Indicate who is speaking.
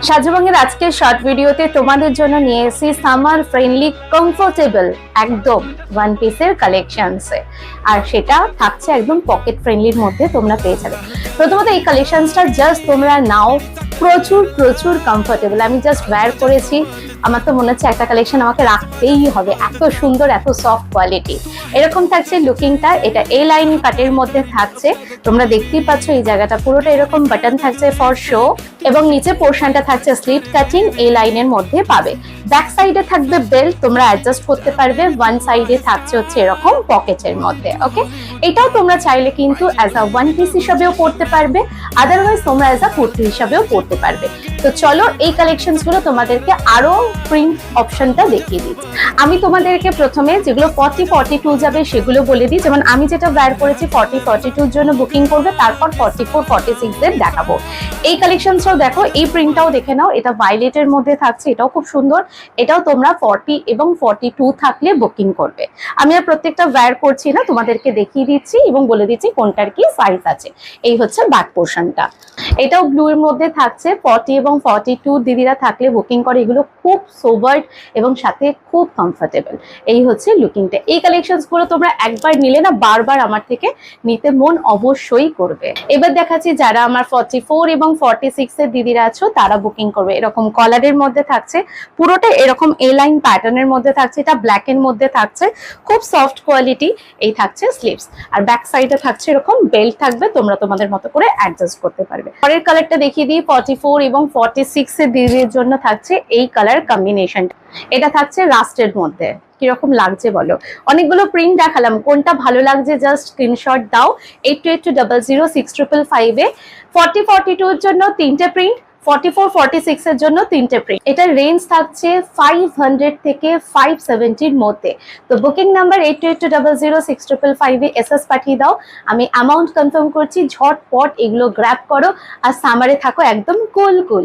Speaker 1: সাজুবঙ্গের আজকের শর্ট ভিডিওতে তোমাদের জন্য নিয়ে এসেছি সামার ফ্রেন্ডলি কমফোর্টেবল একদম ওয়ান পিসের কালেকশনসে, আর সেটা থাকছে একদম পকেট ফ্রেন্ডলির মধ্যে তোমরা পেয়ে যাবে। প্রথমত এই কালেকশনসটা জাস্ট তোমরা নাও, প্রচুর প্রচুর কমফোর্টেবল। আমি জাস্ট ওয়্যার করেছি, আমার তো মনে হচ্ছে একটা কালেকশন আমাকে রাখতেই হবে, এত সুন্দর এত সফট কোয়ালিটি। এরকম থাকছে লুকিংটা, এটা এ লাইন কাটের মধ্যে থাকছে, তোমরা দেখতেই পাচ্ছ এই জায়গাটা পুরোটা এরকম বাটন থাকছে ফর শো, এবং নিচে পোর্শনটা থাকছে স্লিট কাটিং এই লাইনের মধ্যে পাবে। ব্যাক সাইডে থাকবে বেল্ট, তোমরা অ্যাডজাস্ট করতে পারবে। ওয়ান সাইডে থাকছে হচ্ছে এরকম পকেটের মধ্যে। ওকে, এটাও তোমরা চাইলে কিন্তু অ্যাজ আ ওয়ান পিস হিসাবেও পড়তে পারবে, আদারওয়াইজ তোমরা অ্যাজ আ কুর্তি হিসাবেও পড়তে পারবে। তো চলো এই কালেকশনস গুলো তোমাদেরকে আরো প্রিন্ট অপশনটা দেখিয়ে দিই। আমি তোমাদেরকে প্রথমে যেগুলো 40-42 যাবে সেগুলো বলে দিই। যেমন আমি যেটা ওয়্যার করেছি 40-42 জন্য বুকিং করবে, তারপর 44-46 এর দেখাবো। এই কালেকশনসটাও দেখো, এই প্রিন্টটাও দেখে নাও, এটা ভায়োলেটের মধ্যে থাকছে, এটাও খুব সুন্দর। এটাও তোমরা 40 এবং 42 থাকলে বুকিং করবে। আমি আর প্রত্যেকটা ওয়্যার করছি না, তোমাদেরকে দেখিয়ে দিচ্ছি এবং বলে দিচ্ছি কোনটার কি সাইজ আছে। এই হচ্ছে ব্যাক পোর্শনটা, এটাও ব্লু এর মধ্যে থাকছে। 40 এবং 42 দিদিরা থাকলে বুকিং করে, এগুলো খুব সোভার্ট এবং সাথে খুব কমফোর্টেবল। এই হচ্ছে লুকিংটা। এই কালেকশনস গুলো তোমরা একবার নিলে না বারবার আমার থেকে নিতে মন অবশ্যই করবে। এবার দেখাচ্ছি যারা আমার 44 এবং 46 এর দিদিরা আছো তারা বুকিং করবে। এরকম কলারের মধ্যে থাকছে, পুরোটা এরকম এ লাইন প্যাটার্নের মধ্যে থাকছে, এটা ব্ল্যাক এর মধ্যে থাকছে, খুব সফট কোয়ালিটি। এই থাকছে স্লিভস, আর ব্যাক সাইডে থাকছে এরকম বেল্ট থাকবে, তোমরা তোমাদের মতো করে অ্যাডজাস্ট করতে পারবে। পরের কালারটা দেখিয়ে দিই, 44 এবং 46 এর দিদির জন্য থাকছে এই কালার কম্বিনেশনটা। এটা থাকছে রাস্টের মধ্যে, কিরকম লাগছে বলো? অনেকগুলো প্রিন্ট দেখালাম, কোনটা ভালো লাগছে জাস্ট স্ক্রিনশট দাও 82800655 এ। 40-42 এর জন্য 3টে প্রিন্ট, 44-46 এর জন্য 3টে প্রিন্ট। এটার রেঞ্জ থাকছে 500 থেকে 570 এর মধ্যে। তো বুকিং নাম্বার 82800655 এ এসএস পাঠিয়ে দাও, আমি অ্যামাউন্ট কনফার্ম করছি, ঝটপট এগুলো গ্র্যাব করো আর সামারে থাকো একদম কুল কুল।